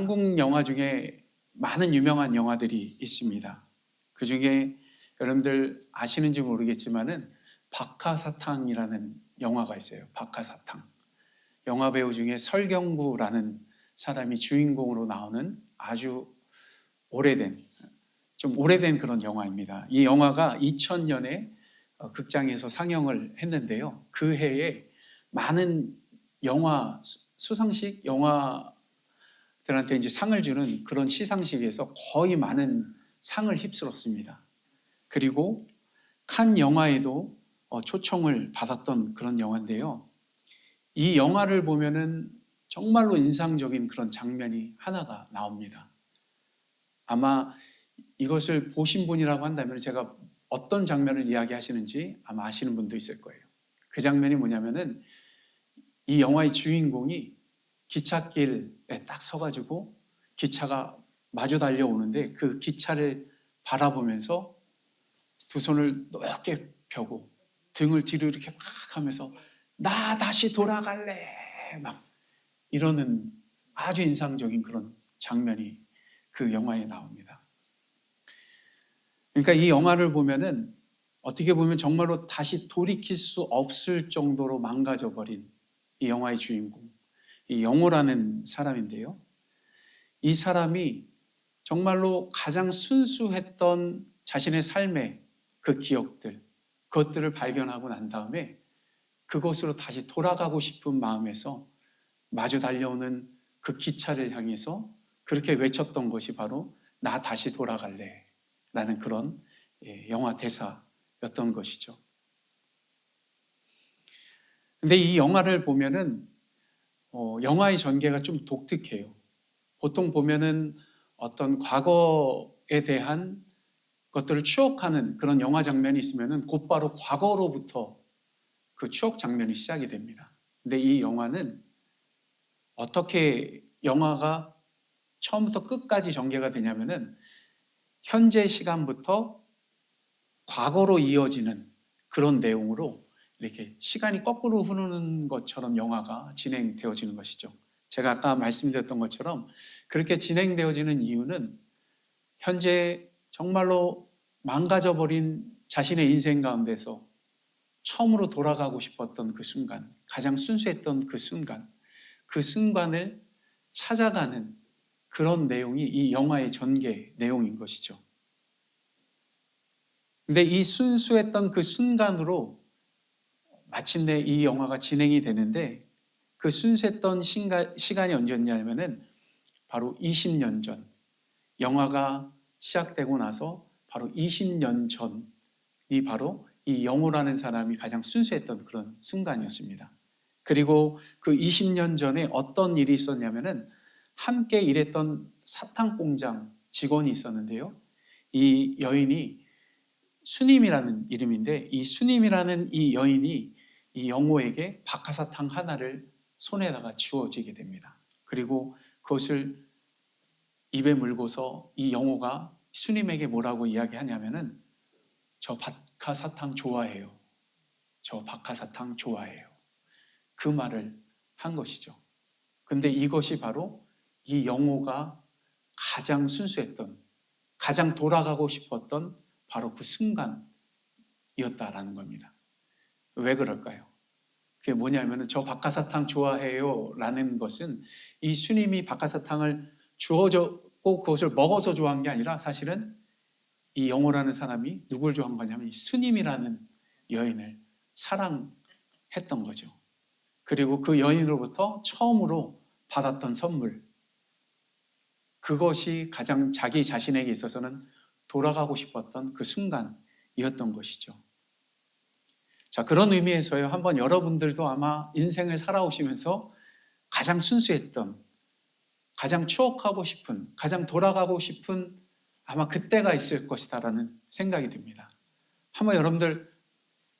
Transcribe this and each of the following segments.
한국 영화 중에 많은 유명한 영화들이 있습니다. 그 중에 여러분들 아시는지 모르겠지만은 박하사탕이라는 영화가 있어요. 박하사탕. 영화 배우 중에 설경구라는 사람이 주인공으로 나오는 아주 좀 오래된 그런 영화입니다. 이 영화가 2000년에 극장에서 상영을 했는데요. 그 해에 많은 수상식 영화들한테 이제 상을 주는 그런 시상식에서 거의 많은 상을 휩쓸었습니다. 그리고 칸 영화에도 초청을 받았던 그런 영화인데요. 이 영화를 보면은 정말로 인상적인 그런 장면이 하나가 나옵니다. 아마 이것을 보신 분이라고 한다면 제가 어떤 장면을 이야기하시는지 아마 아시는 분도 있을 거예요. 그 장면이 뭐냐면은 이 영화의 주인공이 기찻길에 딱 서가지고 기차가 마주 달려오는데 그 기차를 바라보면서 두 손을 높게 펴고 등을 뒤로 이렇게 막 하면서 나 다시 돌아갈래 막 이러는 아주 인상적인 그런 장면이 그 영화에 나옵니다. 그러니까 이 영화를 보면은 어떻게 보면 정말로 다시 돌이킬 수 없을 정도로 망가져버린 이 영화의 주인공, 이 영호라는 사람인데요. 이 사람이 정말로 가장 순수했던 자신의 삶의 그 기억들, 그것들을 발견하고 난 다음에 그곳으로 다시 돌아가고 싶은 마음에서 마주 달려오는 그 기차를 향해서 그렇게 외쳤던 것이 바로 나 다시 돌아갈래 라는 그런 영화 대사였던 것이죠. 근데 이 영화를 보면은 영화의 전개가 좀 독특해요. 보통 보면은 어떤 과거에 대한 것들을 추억하는 그런 영화 장면이 있으면은 곧바로 과거로부터 그 추억 장면이 시작이 됩니다. 근데 이 영화는 어떻게 영화가 처음부터 끝까지 전개가 되냐면은 현재 시간부터 과거로 이어지는 그런 내용으로 이렇게 시간이 거꾸로 흐르는 것처럼 영화가 진행되어지는 것이죠. 제가 아까 말씀드렸던 것처럼 그렇게 진행되어지는 이유는 현재 정말로 망가져버린 자신의 인생 가운데서 처음으로 돌아가고 싶었던 그 순간, 가장 순수했던 그 순간을 찾아가는 그런 내용이 이 영화의 전개 내용인 것이죠. 근데 이 순수했던 그 순간으로 마침내 이 영화가 진행이 되는데 그 순수했던 시간이 언제였냐면은 바로 20년 전, 영화가 시작되고 나서 바로 20년 전이 바로 이 영호라는 사람이 가장 순수했던 그런 순간이었습니다. 그리고 그 20년 전에 어떤 일이 있었냐면은 함께 일했던 사탕 공장 직원이 있었는데요. 이 여인이 수님이라는 이름인데 이 수님이라는 이 여인이 이 영호에게 박하사탕 하나를 손에다가 주어지게 됩니다. 그리고 그것을 입에 물고서 이 영호가 수님에게 뭐라고 이야기하냐면은 저 박하사탕 좋아해요. 저 박하사탕 좋아해요. 그 말을 한 것이죠. 근데 이것이 바로 이 영호가 가장 순수했던, 가장 돌아가고 싶었던 바로 그 순간이었다라는 겁니다. 왜 그럴까요? 그게 뭐냐면 저 박하사탕 좋아해요 라는 것은 이 스님이 박하사탕을 주어줬고 그것을 먹어서 좋아한 게 아니라 사실은 이 영호라는 사람이 누굴 좋아한 거냐면 이 스님이라는 여인을 사랑했던 거죠. 그리고 그 여인으로부터 처음으로 받았던 선물, 그것이 가장 자기 자신에게 있어서는 돌아가고 싶었던 그 순간이었던 것이죠. 자, 그런 의미에서요, 한번 여러분들도 아마 인생을 살아오시면서 가장 순수했던, 가장 추억하고 싶은, 가장 돌아가고 싶은 아마 그때가 있을 것이다라는 생각이 듭니다. 한번 여러분들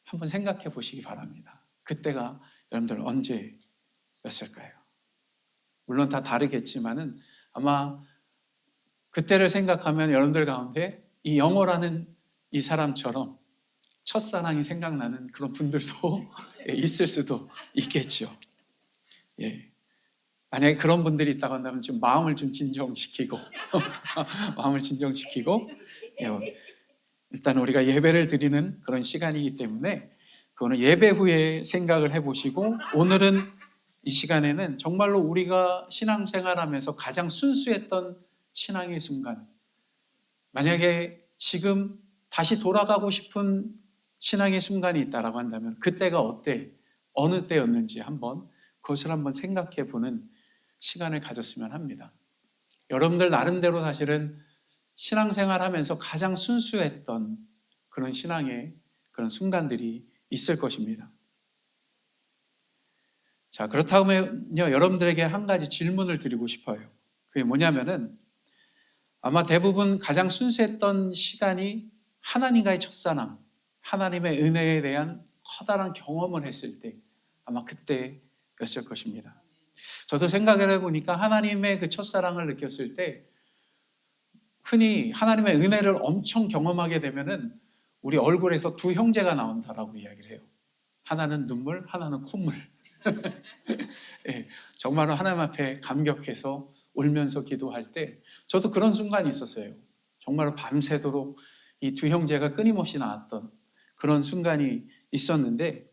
한번 생각해 보시기 바랍니다. 그때가 여러분들 언제였을까요? 물론 다 다르겠지만은 아마 그때를 생각하면 여러분들 가운데 이 영호라는 이 사람처럼 첫사랑이 생각나는 그런 분들도 있을 수도 있겠죠. 예. 만약에 그런 분들이 있다고 한다면 좀 마음을 좀 진정시키고 마음을 진정시키고 일단 우리가 예배를 드리는 그런 시간이기 때문에 그거는 예배 후에 생각을 해보시고, 오늘은 이 시간에는 정말로 우리가 신앙생활하면서 가장 순수했던 신앙의 순간, 만약에 지금 다시 돌아가고 싶은 신앙의 순간이 있다라고 한다면 그때가 어느 때였는지 그것을 한번 생각해 보는 시간을 가졌으면 합니다. 여러분들 나름대로 사실은 신앙생활 하면서 가장 순수했던 그런 신앙의 그런 순간들이 있을 것입니다. 자, 그렇다면요, 여러분들에게 한 가지 질문을 드리고 싶어요. 그게 뭐냐면은, 아마 대부분 가장 순수했던 시간이 하나님과의 첫사랑, 하나님의 은혜에 대한 커다란 경험을 했을 때, 아마 그때였을 것입니다. 저도 생각을 해보니까 하나님의 그 첫사랑을 느꼈을 때, 흔히 하나님의 은혜를 엄청 경험하게 되면은 우리 얼굴에서 두 형제가 나온다라고 이야기를 해요. 하나는 눈물, 하나는 콧물. 예, 정말로 하나님 앞에 감격해서 울면서 기도할 때 저도 그런 순간이 있었어요. 정말로 밤새도록 이 두 형제가 끊임없이 나왔던 그런 순간이 있었는데,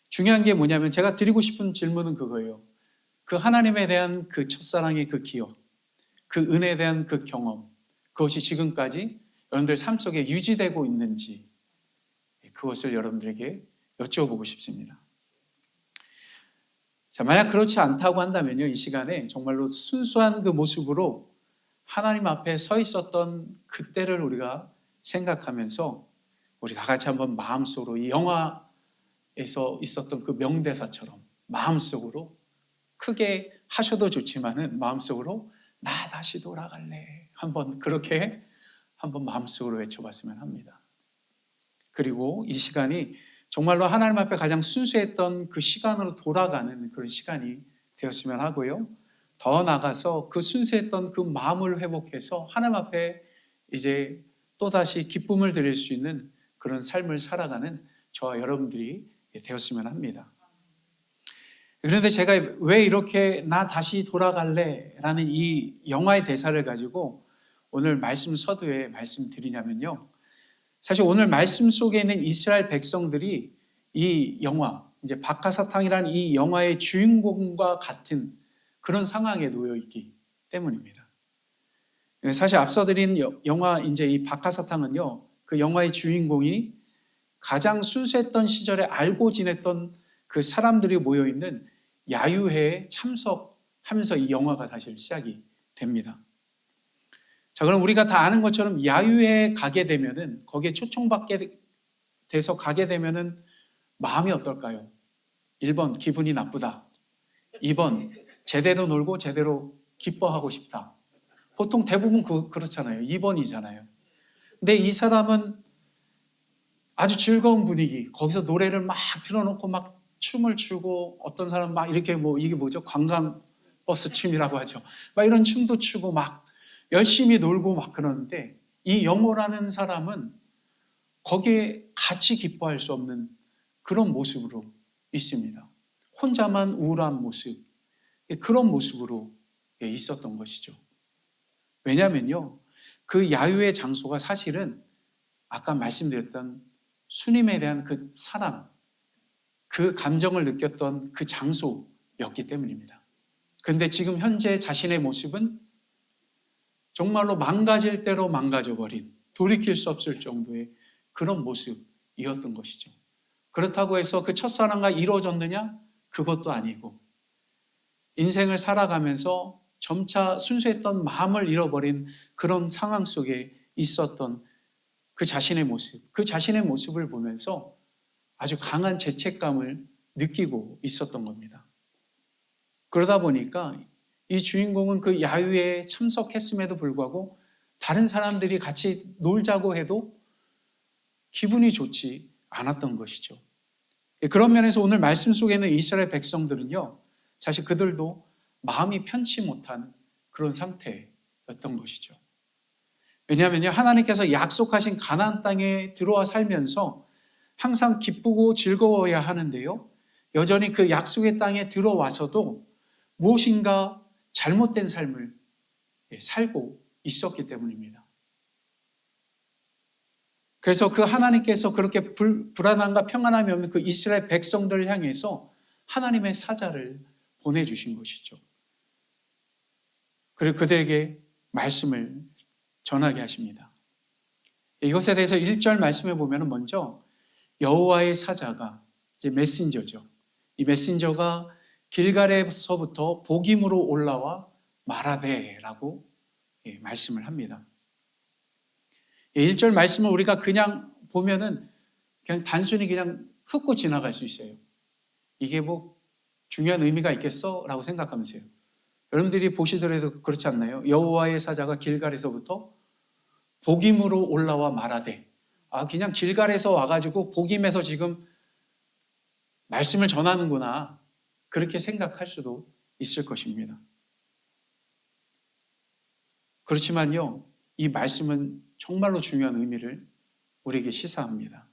중요한 게 뭐냐면 제가 드리고 싶은 질문은 그거예요. 그 하나님에 대한 그 첫사랑의 그 기억, 그 은혜에 대한 그 경험, 그것이 지금까지 여러분들 삶 속에 유지되고 있는지, 그것을 여러분들에게 여쭤보고 싶습니다. 자, 만약 그렇지 않다고 한다면요, 이 시간에 정말로 순수한 그 모습으로 하나님 앞에 서 있었던 그때를 우리가 생각하면서 우리 다 같이 한번 마음속으로 이 영화에서 있었던 그 명대사처럼 마음속으로, 크게 하셔도 좋지만은 마음속으로 나 다시 돌아갈래, 그렇게 한번 마음속으로 외쳐봤으면 합니다. 그리고 이 시간이 정말로 하나님 앞에 가장 순수했던 그 시간으로 돌아가는 그런 시간이 되었으면 하고요. 더 나아가서 그 순수했던 그 마음을 회복해서 하나님 앞에 이제 또다시 기쁨을 드릴 수 있는 그런 삶을 살아가는 저와 여러분들이 되었으면 합니다. 그런데 제가 왜 이렇게 나 다시 돌아갈래 라는 이 영화의 대사를 가지고 오늘 말씀 서두에 말씀드리냐면요, 사실 오늘 말씀 속에 있는 이스라엘 백성들이 이 영화, 이제 박하사탕이라는 이 영화의 주인공과 같은 그런 상황에 놓여 있기 때문입니다. 사실 앞서 드린 영화, 이제 이 박하사탕은요, 그 영화의 주인공이 가장 순수했던 시절에 알고 지냈던 그 사람들이 모여 있는 야유회에 참석하면서 이 영화가 사실 시작이 됩니다. 자, 그럼 우리가 다 아는 것처럼 야유회에 가게 되면은, 거기에 초청받게 돼서 가게 되면은 마음이 어떨까요? 1번 기분이 나쁘다. 2번 제대로 놀고 제대로 기뻐하고 싶다. 보통 대부분 그렇잖아요. 2번이잖아요. 근데 이 사람은 아주 즐거운 분위기, 거기서 노래를 막 틀어놓고 막 춤을 추고, 어떤 사람은 막 이렇게 이게 뭐죠? 관광버스 춤이라고 하죠. 막 이런 춤도 추고 막 열심히 놀고 막 그러는데, 이 영호라는 사람은 거기에 같이 기뻐할 수 없는 그런 모습으로 있습니다. 혼자만 우울한 모습, 그런 모습으로 있었던 것이죠. 왜냐하면요, 그 야유의 장소가 사실은 아까 말씀드렸던 주님에 대한 그 사랑, 그 감정을 느꼈던 그 장소였기 때문입니다. 그런데 지금 현재 자신의 모습은 정말로 망가질 대로 망가져버린, 돌이킬 수 없을 정도의 그런 모습이었던 것이죠. 그렇다고 해서 그 첫사랑과 이루어졌느냐? 그것도 아니고, 인생을 살아가면서 점차 순수했던 마음을 잃어버린 그런 상황 속에 있었던 그 자신의 모습을 보면서 아주 강한 죄책감을 느끼고 있었던 겁니다. 그러다 보니까 이 주인공은 그 야유회에 참석했음에도 불구하고 다른 사람들이 같이 놀자고 해도 기분이 좋지 않았던 것이죠. 그런 면에서 오늘 말씀 속에 있는 이스라엘 백성들은요, 사실 그들도 마음이 편치 못한 그런 상태였던 것이죠. 왜냐하면요, 하나님께서 약속하신 가나안 땅에 들어와 살면서 항상 기쁘고 즐거워야 하는데요, 여전히 그 약속의 땅에 들어와서도 무엇인가 잘못된 삶을 살고 있었기 때문입니다. 그래서 그 하나님께서 그렇게 불안함과 평안함이 없는 그 이스라엘 백성들을 향해서 하나님의 사자를 보내주신 것이죠. 그리고 그들에게 말씀을 전하게 하십니다. 이것에 대해서 1절 말씀에 보면 먼저 여호와의 사자가 메신저죠. 이 메신저가 길갈에서부터 복임으로 올라와 말하되라고 말씀을 합니다. 1절 말씀을 우리가 그냥 보면은 그냥 단순히 그냥 훑고 지나갈 수 있어요. 이게 뭐 중요한 의미가 있겠어? 라고 생각하면서요. 여러분들이 보시더라도 그렇지 않나요? 여호와의 사자가 길갈에서부터 복임으로 올라와 말하되, 그냥 길갈에서 와가지고 복임에서 지금 말씀을 전하는구나, 그렇게 생각할 수도 있을 것입니다. 그렇지만요, 이 말씀은 정말로 중요한 의미를 우리에게 시사합니다.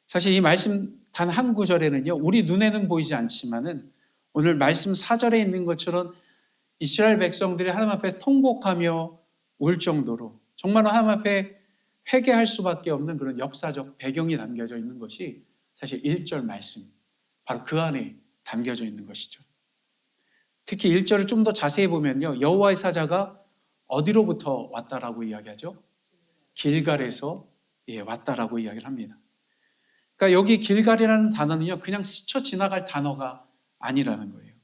사실 이 말씀 단 한 구절에는요, 우리 눈에는 보이지 않지만은 오늘 말씀 4절에 있는 것처럼 이스라엘 백성들이 하나님 앞에 통곡하며 울 정도로 정말로 하나님 앞에 회개할 수밖에 없는 그런 역사적 배경이 담겨져 있는 것이 사실 1절 말씀, 바로 그 안에 담겨져 있는 것이죠. 특히 1절을 좀 더 자세히 보면요, 여호와의 사자가 어디로부터 왔다라고 이야기하죠? 길갈에서 왔다라고 이야기를 합니다. 그러니까 여기 길갈이라는 단어는요, 그냥 스쳐 지나갈 단어가 아니라는 거예요.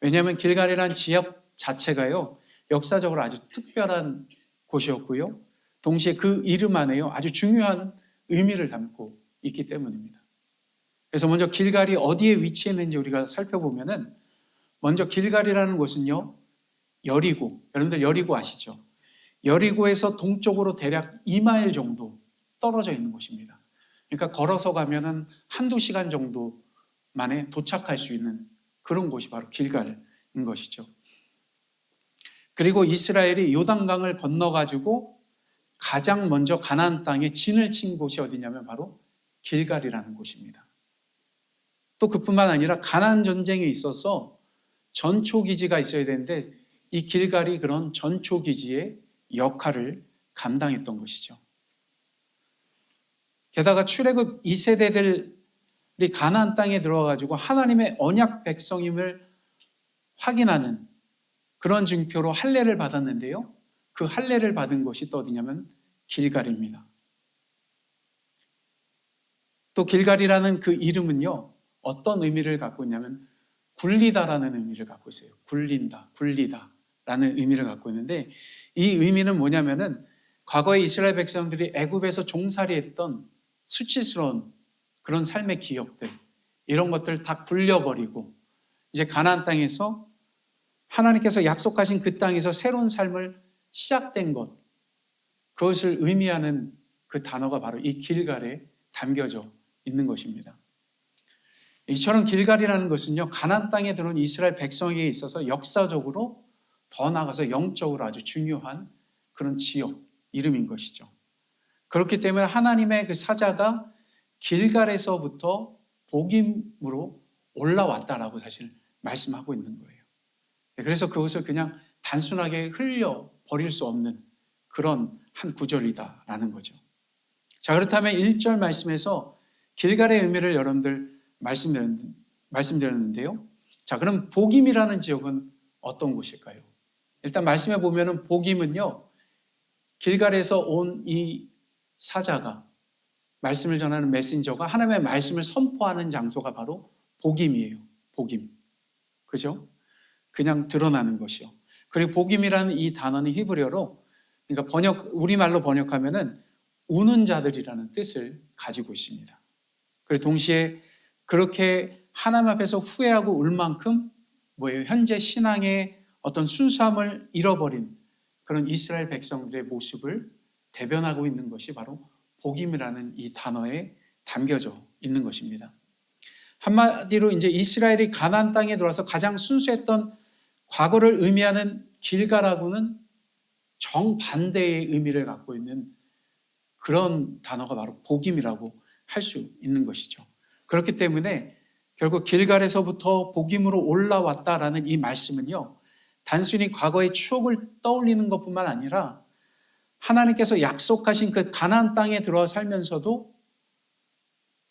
왜냐하면 길갈이라는 지역 자체가요, 역사적으로 아주 특별한 곳이었고요, 동시에 그 이름 안에요, 아주 중요한 의미를 담고 있기 때문입니다. 그래서 먼저 길갈이 어디에 위치했는지 우리가 살펴보면은, 먼저 길갈이라는 곳은요, 여리고, 여러분들 여리고 아시죠? 여리고에서 동쪽으로 대략 2마일 정도 떨어져 있는 곳입니다. 그러니까 걸어서 가면은 한두 시간 정도 만에 도착할 수 있는 그런 곳이 바로 길갈인 것이죠. 그리고 이스라엘이 요단강을 건너가지고 가장 먼저 가나안 땅에 진을 친 곳이 어디냐면 바로 길갈이라는 곳입니다. 또 그뿐만 아니라 가나안 전쟁에 있어서 전초기지가 있어야 되는데 이 길갈이 그런 전초기지의 역할을 감당했던 것이죠. 게다가 출애굽 2세대들이 가나안 땅에 들어와가지고 하나님의 언약 백성임을 확인하는 그런 증표로 할례를 받았는데요, 그 할례를 받은 곳이 또 어디냐면 길갈입니다. 또 길갈이라는 그 이름은요, 어떤 의미를 갖고 있냐면 굴리다라는 의미를 갖고 있어요. 굴린다, 굴리다라는 의미를 갖고 있는데, 이 의미는 뭐냐면은 과거에 이스라엘 백성들이 애굽에서 종살이했던 수치스러운 그런 삶의 기억들, 이런 것들 다 굴려버리고 이제 가나안 땅에서 하나님께서 약속하신 그 땅에서 새로운 삶을 시작된 것, 그것을 의미하는 그 단어가 바로 이 길갈에 담겨져 있는 것입니다. 이처럼 길갈이라는 것은요, 가나안 땅에 들어온 이스라엘 백성에게 있어서 역사적으로 더 나아가서 영적으로 아주 중요한 그런 지역 이름인 것이죠. 그렇기 때문에 하나님의 그 사자가 길갈에서부터 복임으로 올라왔다라고 사실 말씀하고 있는 거예요. 그래서 그것을 그냥 단순하게 흘려버릴 수 없는 그런 한 구절이다라는 거죠. 자, 그렇다면 1절 말씀에서 길갈의 의미를 여러분들 말씀드렸는데요. 자, 그럼 복임이라는 지역은 어떤 곳일까요? 일단 말씀해 보면은 복임은요, 길갈에서 온 이 사자가, 말씀을 전하는 메신저가 하나님의 말씀을 선포하는 장소가 바로 복임이에요. 복임. 그죠? 그냥 드러나는 것이요. 그리고 복임이라는 이 단어는 히브리어로, 그러니까 우리말로 번역하면은 우는 자들이라는 뜻을 가지고 있습니다. 그리고 동시에 그렇게 하나님 앞에서 후회하고 울 만큼 현재 신앙의 어떤 순수함을 잃어버린 그런 이스라엘 백성들의 모습을 대변하고 있는 것이 바로 복임이라는 이 단어에 담겨져 있는 것입니다. 한마디로 이제 이스라엘이 가나안 땅에 들어와서 가장 순수했던 과거를 의미하는 길갈하고는 정반대의 의미를 갖고 있는 그런 단어가 바로 복임이라고 할 수 있는 것이죠. 그렇기 때문에 결국 길갈에서부터 복임으로 올라왔다라는 이 말씀은요, 단순히 과거의 추억을 떠올리는 것뿐만 아니라 하나님께서 약속하신 그 가나안 땅에 들어와 살면서도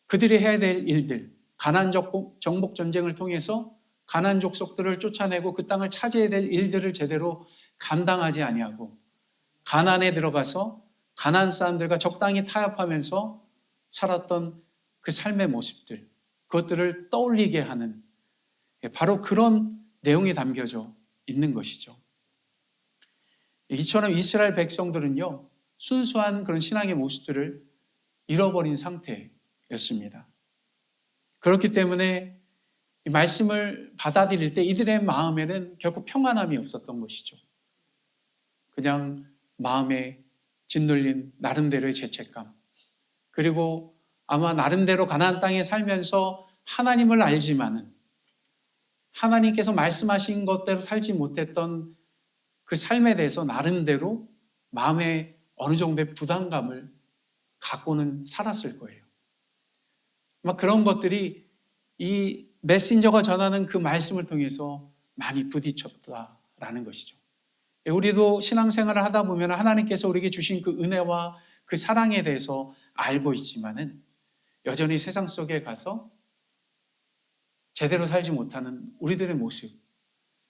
그들이 해야 될 일들, 가나안 정복 전쟁을 통해서 가나안 족속들을 쫓아내고 그 땅을 차지해야 될 일들을 제대로 감당하지 아니하고 가나안에 들어가서 가나안 사람들과 적당히 타협하면서 살았던 그 삶의 모습들, 그것들을 떠올리게 하는 바로 그런 내용이 담겨져 있는 것이죠. 이처럼 이스라엘 백성들은요, 순수한 그런 신앙의 모습들을 잃어버린 상태였습니다. 그렇기 때문에 이 말씀을 받아들일 때 이들의 마음에는 결코 평안함이 없었던 것이죠. 그냥 마음에 짓눌린 나름대로의 죄책감, 그리고 아마 나름대로 가나안 땅에 살면서 하나님을 알지만은 하나님께서 말씀하신 것대로 살지 못했던 그 삶에 대해서 나름대로 마음에 어느 정도의 부담감을 갖고는 살았을 거예요. 아마 그런 것들이 이 메신저가 전하는 그 말씀을 통해서 많이 부딪혔다라는 것이죠. 우리도 신앙생활을 하다 보면 하나님께서 우리에게 주신 그 은혜와 그 사랑에 대해서 알고 있지만은 여전히 세상 속에 가서 제대로 살지 못하는 우리들의 모습,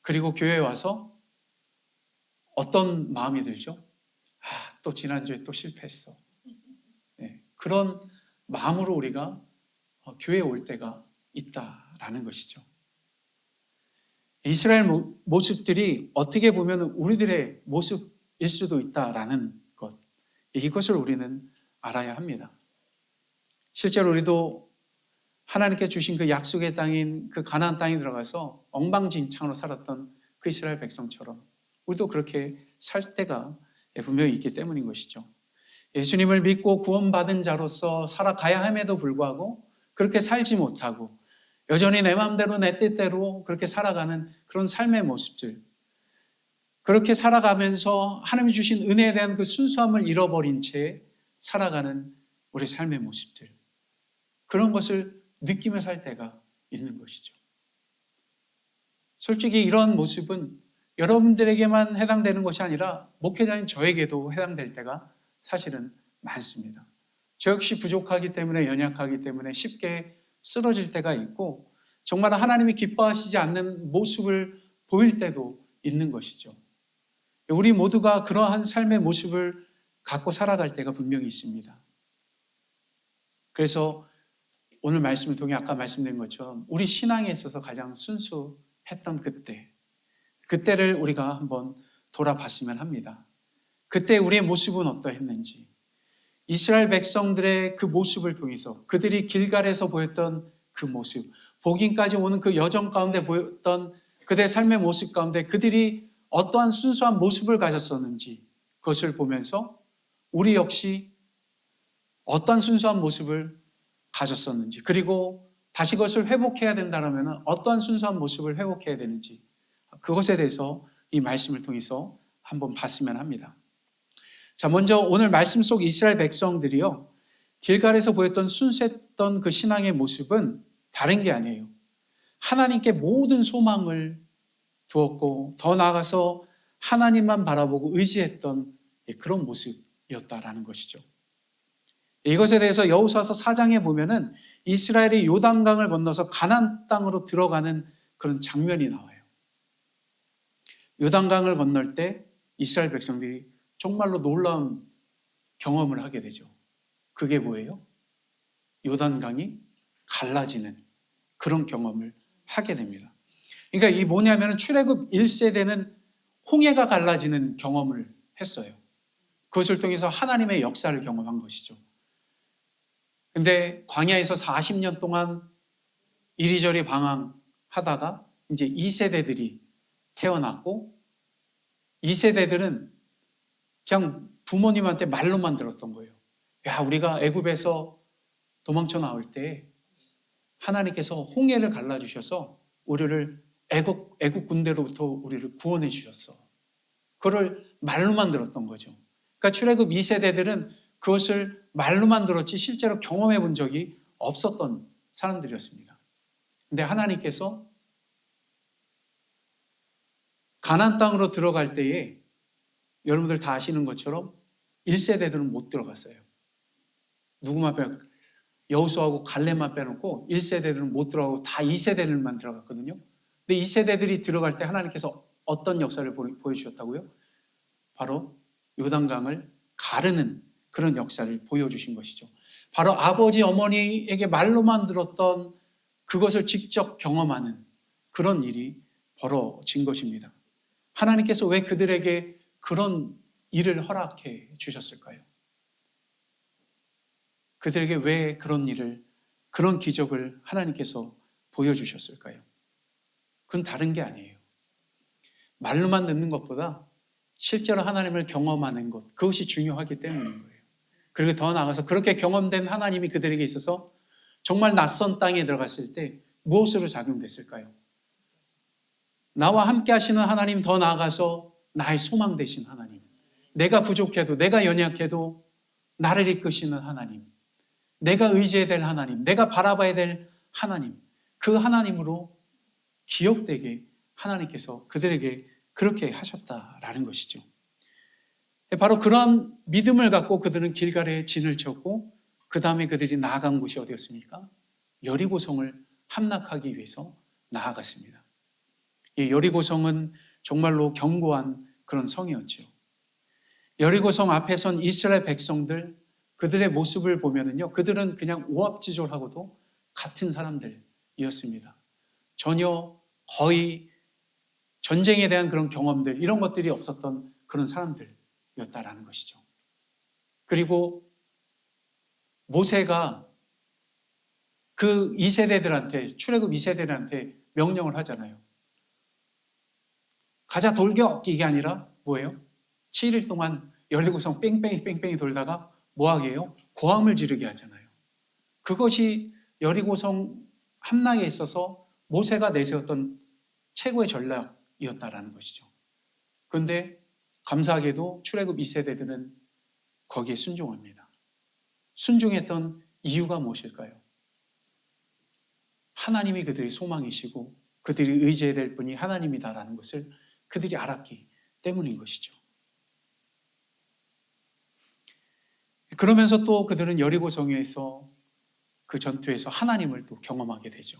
그리고 교회에 와서 어떤 마음이 들죠? 또 지난주에 또 실패했어. 네, 그런 마음으로 우리가 교회에 올 때가 있다라는 것이죠. 이스라엘 모습들이 어떻게 보면 우리들의 모습일 수도 있다라는 것, 이것을 우리는 알아야 합니다. 실제로 우리도 하나님께 주신 그 약속의 땅인 그 가나안 땅에 들어가서 엉망진창으로 살았던 그 이스라엘 백성처럼 우리도 그렇게 살 때가 분명히 있기 때문인 것이죠. 예수님을 믿고 구원받은 자로서 살아가야 함에도 불구하고 그렇게 살지 못하고 여전히 내 마음대로 내 뜻대로 그렇게 살아가는 그런 삶의 모습들, 그렇게 살아가면서 하나님이 주신 은혜에 대한 그 순수함을 잃어버린 채 살아가는 우리 삶의 모습들, 그런 것을 느끼며 살 때가 있는 것이죠. 솔직히 이런 모습은 여러분들에게만 해당되는 것이 아니라 목회자인 저에게도 해당될 때가 사실은 많습니다. 저 역시 부족하기 때문에, 연약하기 때문에 쉽게 쓰러질 때가 있고 정말 하나님이 기뻐하시지 않는 모습을 보일 때도 있는 것이죠. 우리 모두가 그러한 삶의 모습을 갖고 살아갈 때가 분명히 있습니다. 그래서 오늘 말씀을 통해 아까 말씀드린 것처럼 우리 신앙에 있어서 가장 순수했던 그때를 우리가 한번 돌아봤으면 합니다. 그때 우리의 모습은 어떠했는지, 이스라엘 백성들의 그 모습을 통해서 그들이 길갈에서 보였던 그 모습, 복임까지 오는 그 여정 가운데 보였던 그들의 삶의 모습 가운데 그들이 어떠한 순수한 모습을 가졌었는지 그것을 보면서 우리 역시 어떠한 순수한 모습을 가졌었는지, 그리고 다시 그것을 회복해야 된다면 어떠한 순수한 모습을 회복해야 되는지, 그것에 대해서 이 말씀을 통해서 한번 봤으면 합니다. 자, 먼저 오늘 말씀 속 이스라엘 백성들이요, 길갈에서 보였던 순수했던 그 신앙의 모습은 다른 게 아니에요. 하나님께 모든 소망을 두었고 더 나아가서 하나님만 바라보고 의지했던 그런 모습이었다라는 것이죠. 이것에 대해서 여호수아서 4장에 보면은 이스라엘이 요단강을 건너서 가나안 땅으로 들어가는 그런 장면이 나와요. 요단강을 건널 때 이스라엘 백성들이 정말로 놀라운 경험을 하게 되죠. 그게 뭐예요? 요단강이 갈라지는 그런 경험을 하게 됩니다. 그러니까 이 뭐냐면 출애굽 1세대는 홍해가 갈라지는 경험을 했어요. 그것을 통해서 하나님의 역사를 경험한 것이죠. 근데 광야에서 40년 동안 이리저리 방황하다가 이제 2세대들이 태어났고, 2세대들은 그냥 부모님한테 말로만 들었던 거예요. 야, 우리가 애굽에서 도망쳐 나올 때 하나님께서 홍해를 갈라주셔서 우리를 애국 군대로부터 우리를 구원해 주셨어. 그걸 말로만 들었던 거죠. 그러니까 출애굽 2세대들은 그것을 말로만 들었지 실제로 경험해 본 적이 없었던 사람들이었습니다. 근데 하나님께서 가나안 땅으로 들어갈 때에 여러분들 다 아시는 것처럼 1세대들은 못 들어갔어요. 누구만 빼 여호수아하고 갈렙만 빼놓고 1세대들은 못 들어가고 다 2세대들만 들어갔거든요. 근데 2세대들이 들어갈 때 하나님께서 어떤 역사를 보여주셨다고요? 바로 요단강을 가르는 그런 역사를 보여주신 것이죠. 바로 아버지 어머니에게 말로만 들었던 그것을 직접 경험하는 그런 일이 벌어진 것입니다. 하나님께서 왜 그들에게 그런 일을 허락해 주셨을까요? 그들에게 왜 그런 일을, 그런 기적을 하나님께서 보여주셨을까요? 그건 다른 게 아니에요. 말로만 듣는 것보다 실제로 하나님을 경험하는 것, 그것이 중요하기 때문인 거예요. 그리고 더 나아가서 그렇게 경험된 하나님이 그들에게 있어서 정말 낯선 땅에 들어갔을 때 무엇으로 작용됐을까요? 나와 함께 하시는 하나님, 더 나아가서 나의 소망 되신 하나님, 내가 부족해도, 내가 연약해도 나를 이끄시는 하나님, 내가 의지해야 될 하나님, 내가 바라봐야 될 하나님, 그 하나님으로 기억되게 하나님께서 그들에게 그렇게 하셨다라는 것이죠. 바로 그런 믿음을 갖고 그들은 길갈에 진을 쳤고, 그 다음에 그들이 나아간 곳이 어디였습니까? 여리고성을 함락하기 위해서 나아갔습니다. 이 여리고성은 정말로 견고한 그런 성이었죠. 여리고성 앞에 선 이스라엘 백성들, 그들의 모습을 보면은요, 그들은 그냥 오합지졸하고도 같은 사람들이었습니다. 전혀 거의 전쟁에 대한 그런 경험들, 이런 것들이 없었던 그런 사람들이었다라는 것이죠. 그리고 모세가 그 2세대들한테, 출애굽 2세대들한테 명령을 하잖아요. 가자 돌격, 이게 아니라 뭐예요? 7일 동안 여리고성 뺑뺑이 돌다가 뭐 하게 해요? 고함을 지르게 하잖아요. 그것이 여리고성 함락에 있어서 모세가 내세웠던 최고의 전략이었다라는 것이죠. 그런데 감사하게도 출애굽 2세대들은 거기에 순종합니다. 순종했던 이유가 무엇일까요? 하나님이 그들의 소망이시고 그들이 의지해야 될 분이 하나님이다라는 것을 그들이 알았기 때문인 것이죠. 그러면서 또 그들은 여리고성에서 그 전투에서 하나님을 또 경험하게 되죠.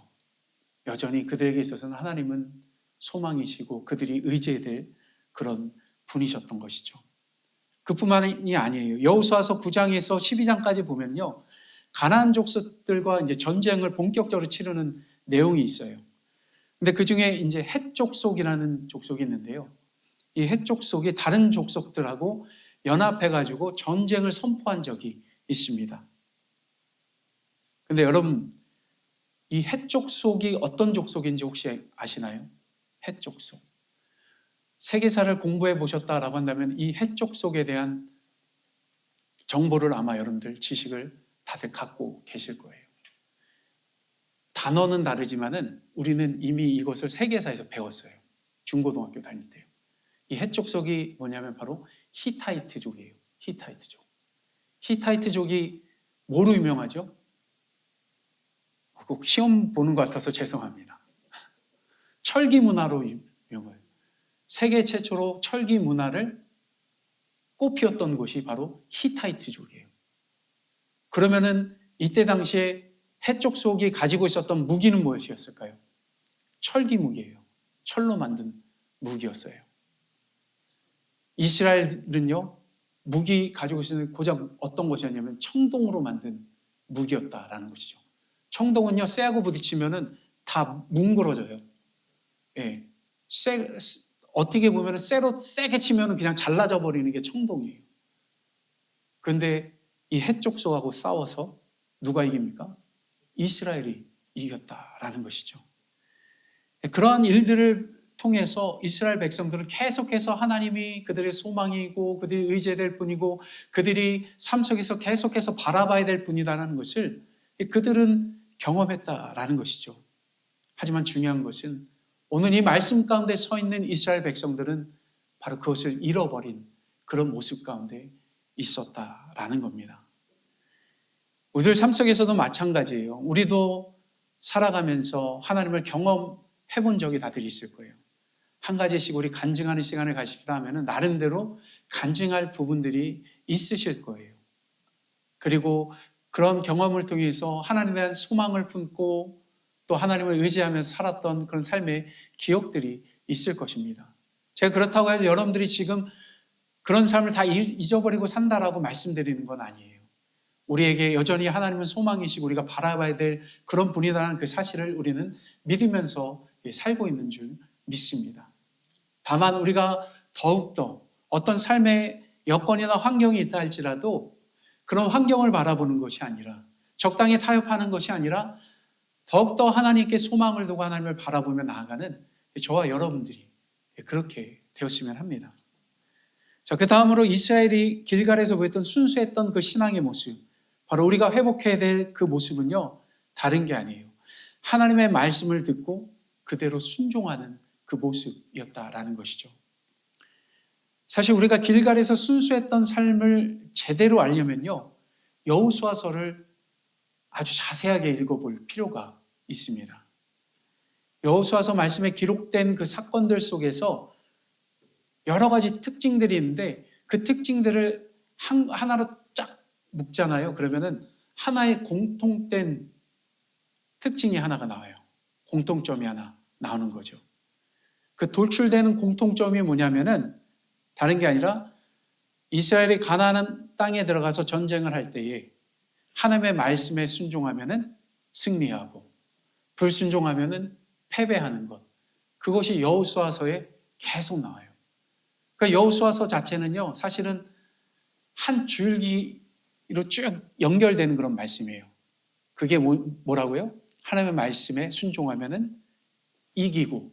여전히 그들에게 있어서는 하나님은 소망이시고 그들이 의지해야 될 그런 분이셨던 것이죠. 그뿐만이 아니에요. 여호수아서 9장에서 12장까지 보면요, 가나안 족속들과 이제 전쟁을 본격적으로 치르는 내용이 있어요. 근데 그 중에 이제 헷 족속이라는 족속이 있는데요. 이 헷 족속이 다른 족속들하고 연합해가지고 전쟁을 선포한 적이 있습니다. 근데 여러분, 이 헷 족속이 어떤 족속인지 혹시 아시나요? 헷 족속. 세계사를 공부해 보셨다라고 한다면 이 헷 족속에 대한 정보를 아마 여러분들 지식을 다들 갖고 계실 거예요. 단어는 다르지만은 우리는 이미 이것을 세계사에서 배웠어요. 중고등학교 다닐 때요. 이 헷 족속이 뭐냐면 바로 히타이트족이에요. 히타이트족. 히타이트족이 뭐로 유명하죠? 꼭 시험 보는 것 같아서 죄송합니다. 철기 문화로 유명해요. 세계 최초로 철기 문화를 꽃피웠던 곳이 바로 히타이트족이에요. 그러면은 이때 당시에 헷 족속이 가지고 있었던 무기는 무엇이었을까요? 철기 무기예요. 철로 만든 무기였어요. 이스라엘은요, 무기 가지고 있는 고작 어떤 것이었냐면 청동으로 만든 무기였다라는 것이죠. 청동은요, 쇠하고 부딪히면은 다 뭉그러져요. 예. 어떻게 보면 쇠로 세게 치면 그냥 잘라져 버리는 게 청동이에요. 그런데 이 헷 족속하고 싸워서 누가 이깁니까? 이스라엘이 이겼다라는 것이죠. 그러한 일들을 통해서 이스라엘 백성들은 계속해서 하나님이 그들의 소망이고 그들이 의지해야 될 분이고 그들이 삶 속에서 계속해서 바라봐야 될 분이라는 것을 그들은 경험했다라는 것이죠. 하지만 중요한 것은 오늘 이 말씀 가운데 서 있는 이스라엘 백성들은 바로 그것을 잃어버린 그런 모습 가운데 있었다라는 겁니다. 우리들 삶 속에서도 마찬가지예요. 우리도 살아가면서 하나님을 경험해 본 적이 다들 있을 거예요. 한 가지씩 우리 간증하는 시간을 가집시다 하면 나름대로 간증할 부분들이 있으실 거예요. 그리고 그런 경험을 통해서 하나님에 대한 소망을 품고 또 하나님을 의지하면서 살았던 그런 삶의 기억들이 있을 것입니다. 제가 그렇다고 해서 여러분들이 지금 그런 삶을 다 잊어버리고 산다라고 말씀드리는 건 아니에요. 우리에게 여전히 하나님은 소망이시고 우리가 바라봐야 될 그런 분이라는 그 사실을 우리는 믿으면서 살고 있는 줄 믿습니다. 다만 우리가 더욱더 어떤 삶의 여건이나 환경이 있다 할지라도 그런 환경을 바라보는 것이 아니라 적당히 타협하는 것이 아니라 더욱더 하나님께 소망을 두고 하나님을 바라보며 나아가는 저와 여러분들이 그렇게 되었으면 합니다. 자, 그 다음으로 이스라엘이 길갈에서 보였던 순수했던 그 신앙의 모습, 바로 우리가 회복해야 될 그 모습은요, 다른 게 아니에요. 하나님의 말씀을 듣고 그대로 순종하는 그 모습이었다라는 것이죠. 사실 우리가 길갈에서 순수했던 삶을 제대로 알려면요, 여호수아서를 아주 자세하게 읽어볼 필요가 있습니다. 여호수아서 말씀에 기록된 그 사건들 속에서 여러 가지 특징들이 있는데 그 특징들을 하나로 쫙 묶잖아요. 그러면은 하나의 공통된 특징이 하나가 나와요. 공통점이 하나 나오는 거죠. 그 돌출되는 공통점이 뭐냐면은 다른 게 아니라 이스라엘이 가나안 땅에 들어가서 전쟁을 할 때에 하나님의 말씀에 순종하면은 승리하고 불순종하면은 패배하는 것. 그것이 여호수아서에 계속 나와요. 그러니까 여호수아서 자체는요, 사실은 한 줄기로 쭉 연결되는 그런 말씀이에요. 그게 뭐라고요? 하나님의 말씀에 순종하면은 이기고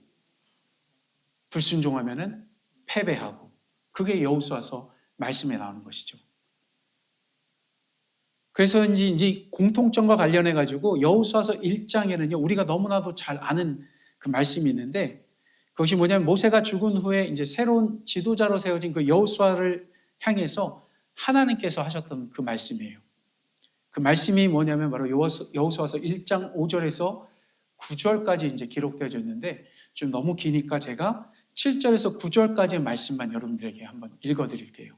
불순종하면은 패배하고, 그게 여호수아서 말씀에 나오는 것이죠. 그래서 이제 공통점과 관련해 가지고 여호수아서 1장에는요, 우리가 너무나도 잘 아는 그 말씀이 있는데, 그것이 뭐냐면 모세가 죽은 후에 이제 새로운 지도자로 세워진 그 여호수아를 향해서 하나님께서 하셨던 그 말씀이에요. 그 말씀이 뭐냐면 바로 여호수아서 1장 5절에서 9절까지 이제 기록되어져 있는데, 좀 너무 기니까 제가 7절에서 9절까지의 말씀만 여러분들에게 한번 읽어드릴게요.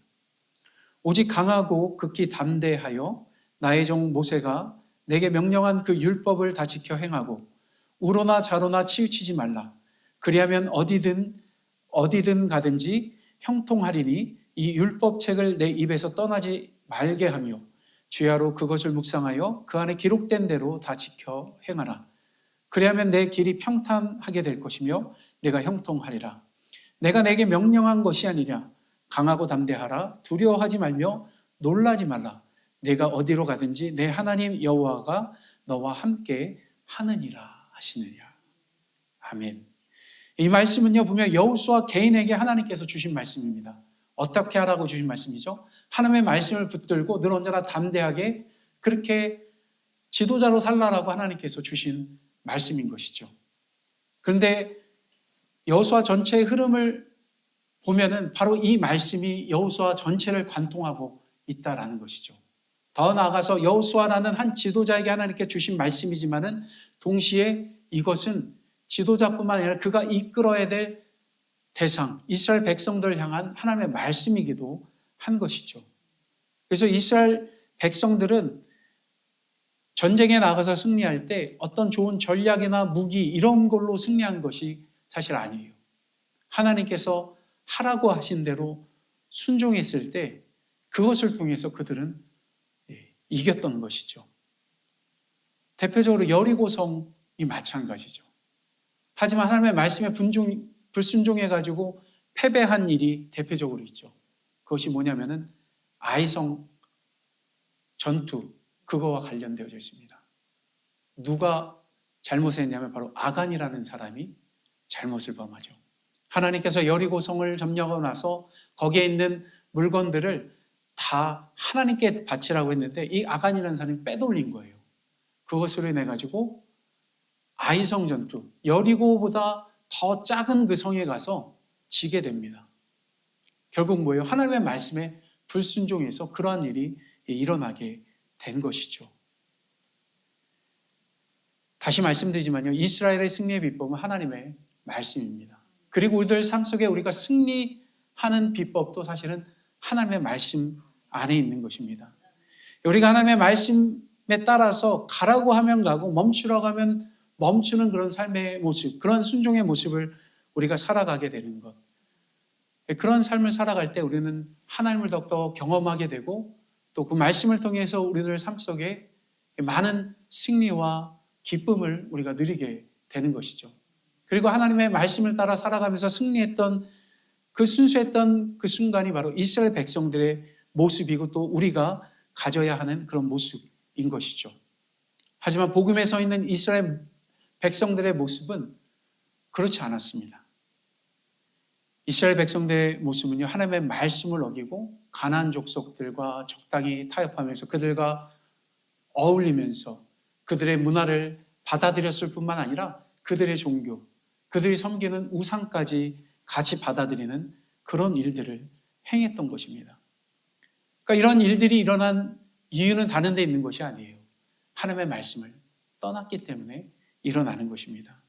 오직 강하고 극히 담대하여 나의 종 모세가 내게 명령한 그 율법을 다 지켜 행하고 우로나 좌로나 치우치지 말라. 그리하면 어디든 가든지 형통하리니 이 율법책을 내 입에서 떠나지 말게 하며 주야로 그것을 묵상하여 그 안에 기록된 대로 다 지켜 행하라. 그리하면 내 길이 평탄하게 될 것이며 내가 형통하리라. 내가 내게 명령한 것이 아니냐. 강하고 담대하라. 두려워하지 말며 놀라지 말라. 내가 어디로 가든지 내 하나님 여호와가 너와 함께 하느니라 하시느냐. 아멘. 이 말씀은요, 분명 여호수아 개인에게 하나님께서 주신 말씀입니다. 어떻게 하라고 주신 말씀이죠? 하나님의 말씀을 붙들고 늘 언제나 담대하게 그렇게 지도자로 살라라고 하나님께서 주신 말씀인 것이죠. 그런데 여호수아 전체의 흐름을 보면은 바로 이 말씀이 여호수아 전체를 관통하고 있다라는 것이죠. 더 나아가서 여호수아라는 한 지도자에게 하나님께 주신 말씀이지만은 동시에 이것은 지도자뿐만 아니라 그가 이끌어야 될 대상, 이스라엘 백성들을 향한 하나님의 말씀이기도 한 것이죠. 그래서 이스라엘 백성들은 전쟁에 나가서 승리할 때 어떤 좋은 전략이나 무기 이런 걸로 승리한 것이 사실 아니에요. 하나님께서 하라고 하신 대로 순종했을 때 그것을 통해서 그들은 이겼던 것이죠. 대표적으로 여리고성이 마찬가지죠. 하지만 하나님의 말씀에 불순종해가지고 패배한 일이 대표적으로 있죠. 그것이 뭐냐면은 아이성 전투, 그거와 관련되어져 있습니다. 누가 잘못했냐면 바로 아간이라는 사람이 잘못을 범하죠. 하나님께서 여리고성을 점령하고 나서 거기에 있는 물건들을 다 하나님께 바치라고 했는데 이 아간이라는 사람이 빼돌린 거예요. 그것으로 인해 가지고 아이성 전투, 여리고보다 더 작은 그 성에 가서 지게 됩니다. 결국 뭐예요? 하나님의 말씀에 불순종해서 그러한 일이 일어나게 된 것이죠. 다시 말씀드리지만요, 이스라엘의 승리의 비법은 하나님의 말씀입니다. 그리고 우리들 삶 속에 우리가 승리하는 비법도 사실은 하나님의 말씀 안에 있는 것입니다. 우리가 하나님의 말씀에 따라서 가라고 하면 가고 멈추라고 하면 멈추는 그런 삶의 모습, 그런 순종의 모습을 우리가 살아가게 되는 것. 그런 삶을 살아갈 때 우리는 하나님을 더욱더 경험하게 되고 또 그 말씀을 통해서 우리들 삶 속에 많은 승리와 기쁨을 우리가 누리게 되는 것이죠. 그리고 하나님의 말씀을 따라 살아가면서 승리했던 그 순수했던 그 순간이 바로 이스라엘 백성들의 모습이고 또 우리가 가져야 하는 그런 모습인 것이죠. 하지만 복음에 서 있는 이스라엘 백성들의 모습은 그렇지 않았습니다. 이스라엘 백성들의 모습은요, 하나님의 말씀을 어기고 가나안 족속들과 적당히 타협하면서 그들과 어울리면서 그들의 문화를 받아들였을 뿐만 아니라 그들의 종교, 그들이 섬기는 우상까지 같이 받아들이는 그런 일들을 행했던 것입니다. 그러니까 이런 일들이 일어난 이유는 다른 데 있는 것이 아니에요. 하나님의 말씀을 떠났기 때문에 일어나는 것입니다.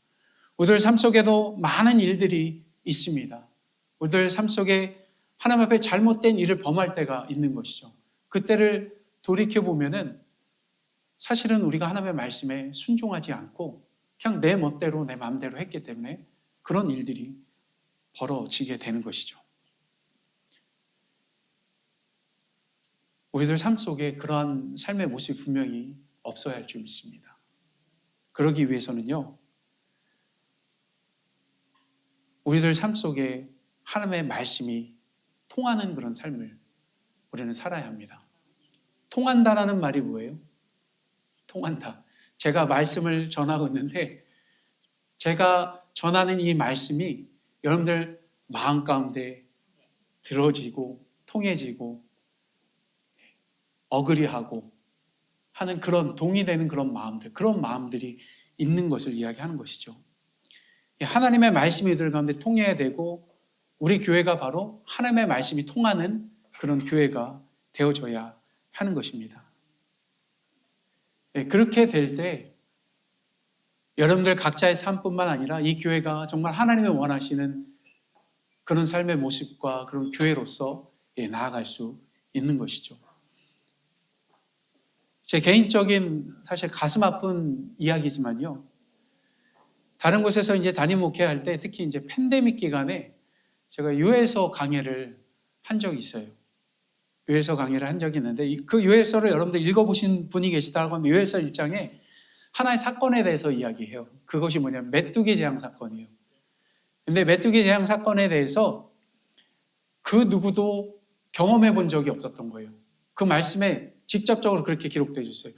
우리들 삶 속에도 많은 일들이 있습니다. 우리들 삶 속에 하나님 앞에 잘못된 일을 범할 때가 있는 것이죠. 그때를 돌이켜보면은 사실은 우리가 하나님의 말씀에 순종하지 않고 그냥 내 멋대로 내 마음대로 했기 때문에 그런 일들이 벌어지게 되는 것이죠. 우리들 삶 속에 그러한 삶의 모습이 분명히 없어야 할 줄 믿습니다. 그러기 위해서는요, 우리들 삶 속에 하나님의 말씀이 통하는 그런 삶을 우리는 살아야 합니다. 통한다라는 말이 뭐예요? 통한다. 제가 말씀을 전하고 있는데 제가 전하는 이 말씀이 여러분들 마음 가운데 들어지고 통해지고 어그리하고 하는 그런 동의되는 그런 마음들, 그런 마음들이 있는 것을 이야기하는 것이죠. 하나님의 말씀이 이들 가운데 통해야 되고 우리 교회가 바로 하나님의 말씀이 통하는 그런 교회가 되어져야 하는 것입니다. 그렇게 될 때 여러분들 각자의 삶뿐만 아니라 이 교회가 정말 하나님이 원하시는 그런 삶의 모습과 그런 교회로서 나아갈 수 있는 것이죠. 제 개인적인 사실 가슴 아픈 이야기지만요. 다른 곳에서 이제 담임 목회할 때 특히 이제 팬데믹 기간에 제가 요엘서 강의를 한 적이 있어요. 요엘서 강의를 한 적이 있는데 그 요엘서를 여러분들 읽어보신 분이 계시다고 하면 요엘서 1장에 하나의 사건에 대해서 이야기해요. 그것이 뭐냐면 메뚜기 재앙 사건이에요. 근데 메뚜기 재앙 사건에 대해서 그 누구도 경험해 본 적이 없었던 거예요. 그 말씀에 직접적으로 그렇게 기록되어 있어요.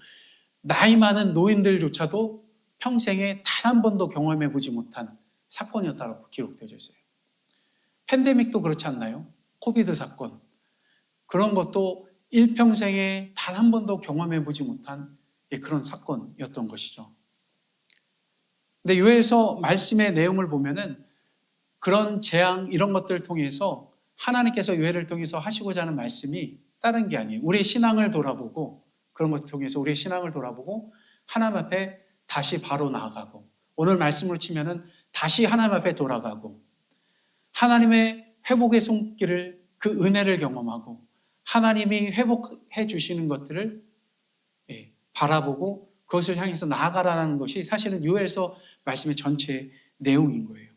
나이 많은 노인들조차도 평생에 단 한 번도 경험해 보지 못한 사건이었다고 기록되어 있어요. 팬데믹도 그렇지 않나요? 코비드 사건. 그런 것도 일평생에 단 한 번도 경험해 보지 못한 그런 사건이었던 것이죠. 근데 요엘서 말씀의 내용을 보면은 그런 재앙 이런 것들을 통해서 하나님께서 요엘을 통해서 하시고자 하는 말씀이 다른 게 아니에요. 우리의 신앙을 돌아보고 그런 것을 통해서 우리의 신앙을 돌아보고 하나님 앞에 다시 바로 나아가고 오늘 말씀으로 치면은 다시 하나님 앞에 돌아가고 하나님의 회복의 손길을 그 은혜를 경험하고 하나님이 회복해 주시는 것들을 바라보고 그것을 향해서 나아가라는 것이 사실은 요엘서 말씀의 전체 내용인 거예요.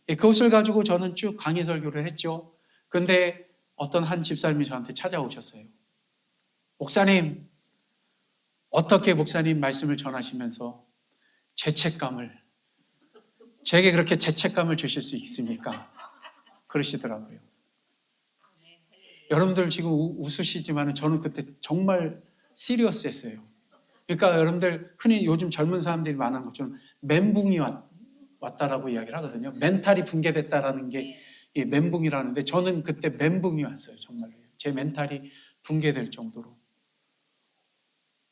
그것을 가지고 저는 쭉 강의 설교를 했죠. 그런데 어떤 한 집사님이 저한테 찾아오셨어요. 목사님, 어떻게 목사님 말씀을 전하시면서 제게 그렇게 죄책감을 주실 수 있습니까? 그러시더라고요. 여러분들 지금 웃으시지만 저는 그때 정말 시리어스했어요. 그러니까 여러분들 흔히 요즘 젊은 사람들이 말하는 것처럼 멘붕이 왔다라고 이야기를 하거든요. 멘탈이 붕괴됐다라는 게 멘붕이라는데 저는 그때 멘붕이 왔어요. 정말로. 제 멘탈이 붕괴될 정도로.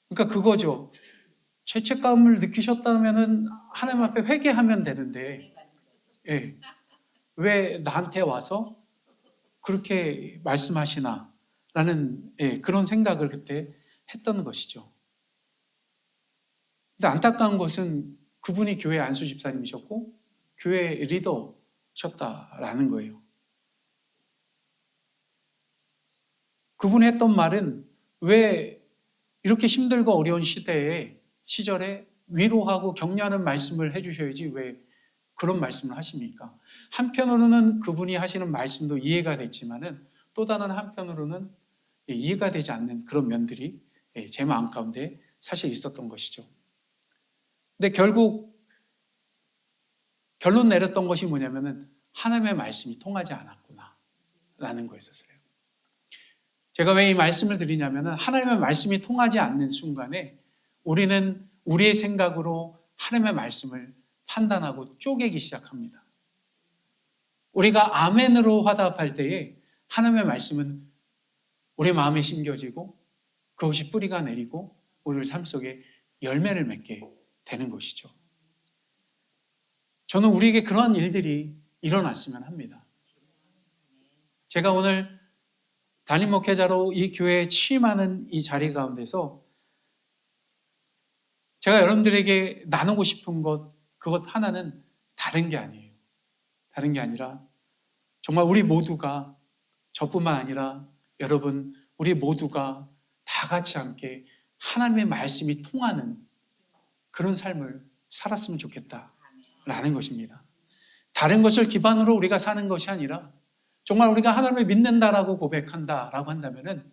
그러니까 그거죠. 죄책감을 느끼셨다면은 하나님 앞에 회개하면 되는데 왜 나한테 와서 그렇게 말씀하시나 라는 그런 생각을 그때 했던 것이죠. 근데 안타까운 것은 그분이 교회 안수 집사님이셨고 교회 리더셨다라는 거예요. 그분이 했던 말은 왜 이렇게 힘들고 어려운 시절에 위로하고 격려하는 말씀을 해주셔야지 왜 그런 말씀을 하십니까? 한편으로는 그분이 하시는 말씀도 이해가 됐지만은 또 다른 한편으로는 이해가 되지 않는 그런 면들이 제 마음 가운데 사실 있었던 것이죠. 근데 결국 결론 내렸던 것이 뭐냐면은 하나님의 말씀이 통하지 않았구나 라는 거였었어요. 제가 왜 이 말씀을 드리냐면은 하나님의 말씀이 통하지 않는 순간에 우리는 우리의 생각으로 하나님의 말씀을 판단하고 쪼개기 시작합니다. 우리가 아멘으로 화답할 때에 하나님의 말씀은 우리 마음에 심겨지고 그것이 뿌리가 내리고 우리 삶 속에 열매를 맺게 되는 것이죠. 저는 우리에게 그러한 일들이 일어났으면 합니다. 제가 오늘 담임 목회자로 이 교회에 취임하는 이 자리 가운데서 제가 여러분들에게 나누고 싶은 그것 하나는 다른 게 아니에요. 다른 게 아니라 정말 우리 모두가 저뿐만 아니라 여러분 우리 모두가 다 같이 함께 하나님의 말씀이 통하는 그런 삶을 살았으면 좋겠다라는 것입니다. 다른 것을 기반으로 우리가 사는 것이 아니라 정말 우리가 하나님을 믿는다라고 고백한다라고 한다면은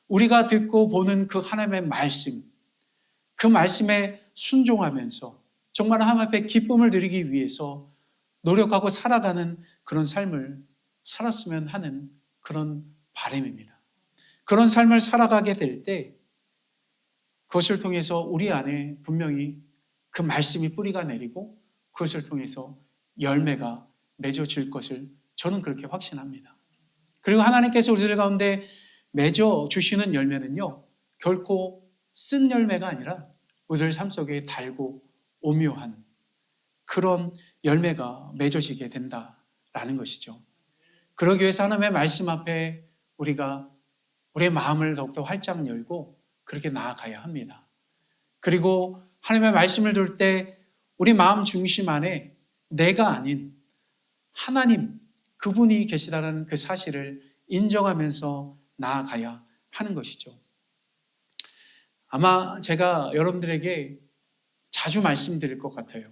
우리가 듣고 보는 그 하나님의 말씀, 그 말씀에 순종하면서 정말 하나님 앞에 기쁨을 드리기 위해서 노력하고 살아가는 그런 삶을 살았으면 하는 그런 바람입니다. 그런 삶을 살아가게 될 때 그것을 통해서 우리 안에 분명히 그 말씀이 뿌리가 내리고 그것을 통해서 열매가 맺어질 것을 저는 그렇게 확신합니다. 그리고 하나님께서 우리들 가운데 맺어주시는 열매는요, 결코 쓴 열매가 아니라 우리들 삶 속에 달고 오묘한 그런 열매가 맺어지게 된다라는 것이죠. 그러기 위해서 하나님의 말씀 앞에 우리가 우리의 마음을 더욱더 활짝 열고 그렇게 나아가야 합니다. 그리고 하나님의 말씀을 들을 때 우리 마음 중심 안에 내가 아닌 하나님, 그분이 계시다는 그 사실을 인정하면서 나아가야 하는 것이죠. 아마 제가 여러분들에게 자주 말씀드릴 것 같아요.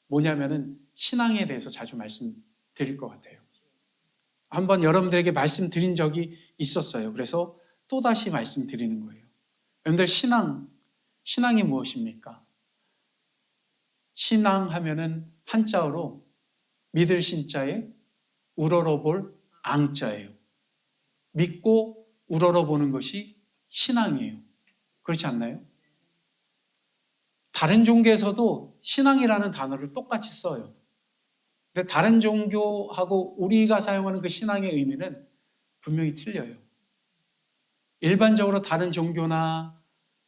뭐냐면은 신앙에 대해서 자주 말씀드릴 것 같아요. 한번 여러분들에게 말씀드린 적이 있었어요. 그래서 또다시 말씀드리는 거예요. 여러분들 신앙이 무엇입니까? 신앙하면은 한자어로 믿을 신자에 우러러볼 앙자예요. 믿고 우러러보는 것이 신앙이에요. 그렇지 않나요? 다른 종교에서도 신앙이라는 단어를 똑같이 써요. 근데 다른 종교하고 우리가 사용하는 그 신앙의 의미는 분명히 틀려요. 일반적으로 다른 종교나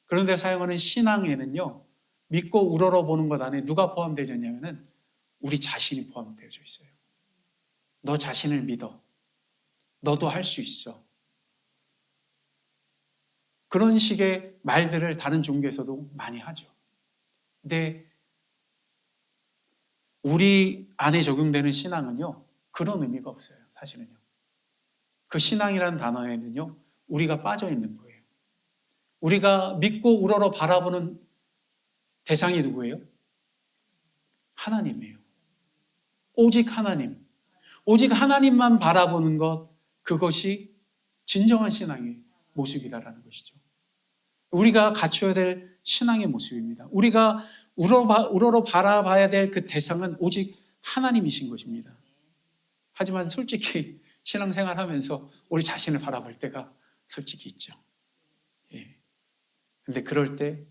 그런 데 사용하는 신앙에는요, 믿고 우러러보는 것 안에 누가 포함되어 있냐면은 우리 자신이 포함되어 있어요. 너 자신을 믿어. 너도 할 수 있어. 그런 식의 말들을 다른 종교에서도 많이 하죠. 근데 우리 안에 적용되는 신앙은요, 그런 의미가 없어요. 사실은요. 그 신앙이라는 단어에는요, 우리가 빠져 있는 거예요. 우리가 믿고 우러러 바라보는 대상이 누구예요? 하나님이에요. 오직 하나님. 오직 하나님만 바라보는 것, 그것이 진정한 신앙의 모습이다라는 것이죠. 우리가 갖춰야 될 신앙의 모습입니다. 우리가 우러러 바라봐야 될 그 대상은 오직 하나님이신 것입니다. 하지만 솔직히 신앙생활 하면서 우리 자신을 바라볼 때가 솔직히 있죠. 예. 근데 그럴 때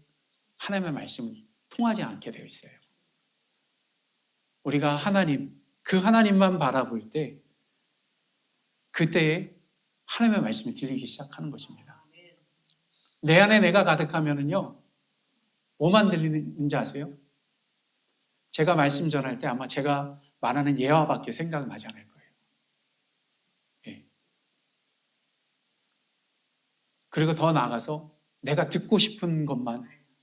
하나님의 말씀은 통하지 않게 되어 있어요. 우리가 그 하나님만 바라볼 때 그때에 하나님의 말씀이 들리기 시작하는 것입니다. 내 안에 내가 가득하면은요, 뭐만 들리는지 아세요? 제가 말씀 전할 때 아마 제가 말하는 예화밖에 생각나지 않을 거예요. 예. 그리고 더 나아가서 내가 듣고 싶은 것만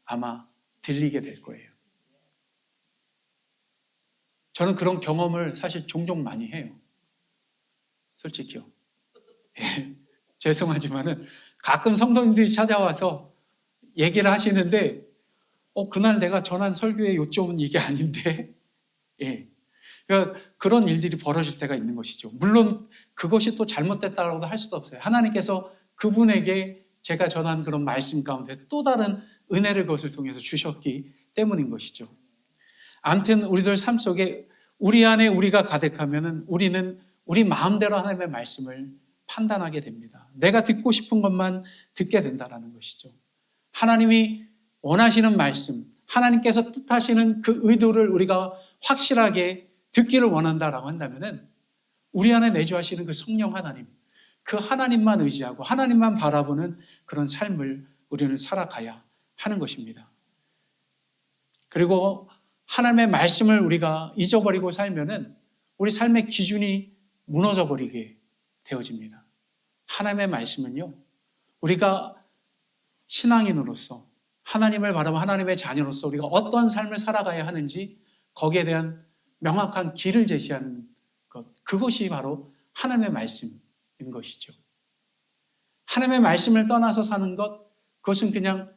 아마 들리게 될 거예요. 저는 그런 경험을 사실 종종 많이 해요. 솔직히요. 예, 죄송하지만은 가끔 성도님들이 찾아와서 얘기를 하시는데 그날 내가 전한 설교의 요점은 이게 아닌데 예. 그러니까 그런 일들이 벌어질 때가 있는 것이죠. 물론 그것이 또 잘못됐다고도 할 수도 없어요. 하나님께서 그분에게 제가 전한 그런 말씀 가운데 또 다른 은혜를 그것을 통해서 주셨기 때문인 것이죠. 아무튼 우리들 삶 속에 우리 안에 우리가 가득하면은 우리는 우리 마음대로 하나님의 말씀을 판단하게 됩니다. 내가 듣고 싶은 것만 듣게 된다는 것이죠. 하나님이 원하시는 말씀, 하나님께서 뜻하시는 그 의도를 우리가 확실하게 듣기를 원한다라고 한다면은 우리 안에 내주하시는 그 성령 하나님, 그 하나님만 의지하고 하나님만 바라보는 그런 삶을 우리는 살아가야 하는 것입니다. 그리고 하나님의 말씀을 우리가 잊어버리고 살면은 우리 삶의 기준이 무너져 버리게 되어집니다. 하나님의 말씀은요, 우리가 신앙인으로서 하나님을 바라보 하나님의 자녀로서 우리가 어떤 삶을 살아가야 하는지 거기에 대한 명확한 길을 제시하는 것, 그것이 바로 하나님의 말씀인 것이죠. 하나님의 말씀을 떠나서 사는 것, 그것은 그냥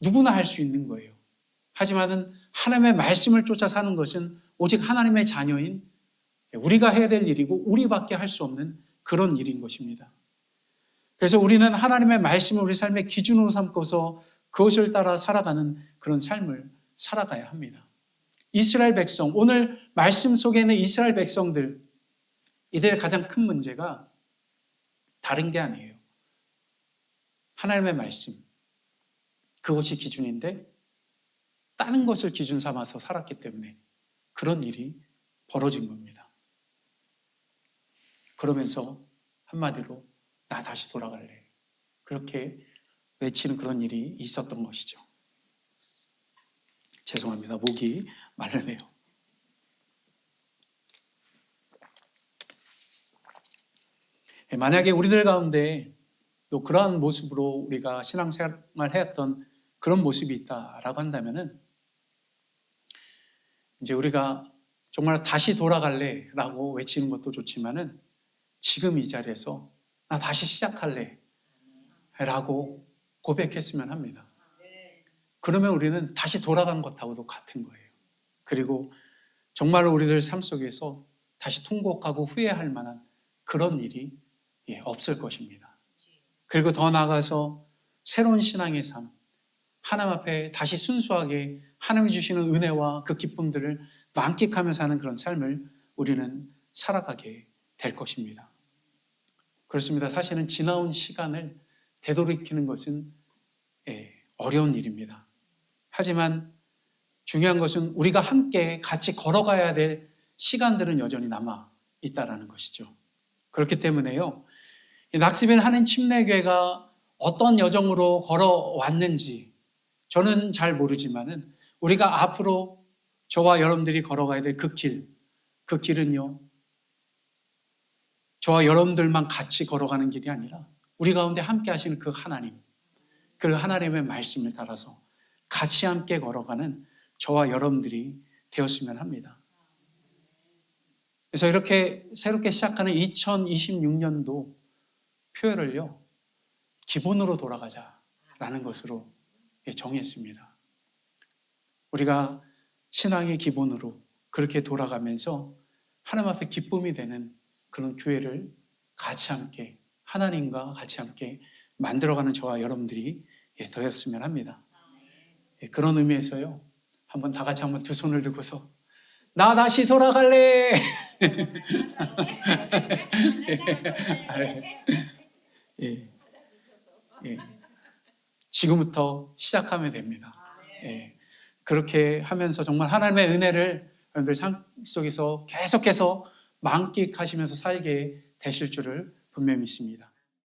누구나 할 수 있는 거예요. 하지만은 하나님의 말씀을 쫓아 사는 것은 오직 하나님의 자녀인 우리가 해야 될 일이고 우리밖에 할 수 없는 그런 일인 것입니다. 그래서 우리는 하나님의 말씀을 우리 삶의 기준으로 삼고서 그것을 따라 살아가는 그런 삶을 살아가야 합니다. 이스라엘 백성, 오늘 말씀 속에 있는 이스라엘 백성들, 이들의 가장 큰 문제가 다른 게 아니에요. 하나님의 말씀, 그것이 기준인데 다른 것을 기준 삼아서 살았기 때문에 그런 일이 벌어진 겁니다. 그러면서 한마디로 나 다시 돌아갈래, 그렇게 외치는 그런 일이 있었던 것이죠. 죄송합니다. 목이 마르네요. 만약에 우리들 가운데 또 그러한 모습으로 우리가 신앙생활을 해왔던 그런 모습이 있다라고 한다면은 이제 우리가 정말 다시 돌아갈래 라고 외치는 것도 좋지만은 지금 이 자리에서 나 다시 시작할래 라고 고백했으면 합니다. 그러면 우리는 다시 돌아간 것하고도 같은 거예요. 그리고 정말로 우리들 삶 속에서 다시 통곡하고 후회할 만한 그런 일이 없을 것입니다. 그리고 더 나아가서 새로운 신앙의 삶, 하나님 앞에 다시 순수하게 하나님이 주시는 은혜와 그 기쁨들을 만끽하며 사는 그런 삶을 우리는 살아가게 될 것입니다. 그렇습니다. 사실은 지나온 시간을 되돌이키는 것은 어려운 일입니다. 하지만 중요한 것은 우리가 함께 같이 걸어가야 될 시간들은 여전히 남아 있다는 것이죠. 그렇기 때문에요, 낙스빈 한인 침례교회가 어떤 여정으로 걸어왔는지 저는 잘 모르지만은 우리가 앞으로 저와 여러분들이 걸어가야 될 그 길은요, 저와 여러분들만 같이 걸어가는 길이 아니라 우리 가운데 함께 하시는 그 하나님, 그 하나님의 말씀을 따라서 같이 함께 걸어가는 저와 여러분들이 되었으면 합니다. 그래서 이렇게 새롭게 시작하는 2026년도 표현을요, 기본으로 돌아가자라는 것으로 정했습니다. 우리가 신앙의 기본으로 그렇게 돌아가면서 하나님 앞에 기쁨이 되는 그런 교회를 같이 함께, 하나님과 같이 함께 만들어가는 저와 여러분들이 되었으면 합니다. 그런 의미에서요, 한번 다 같이 한번 두 손을 들고서 나 다시 돌아갈래. 예. 예. 지금부터 시작하면 됩니다. 예. 그렇게 하면서 정말 하나님의 은혜를 여러분들 삶 속에서 계속해서 만끽하시면서 살게 되실 줄을 분명히 믿습니다.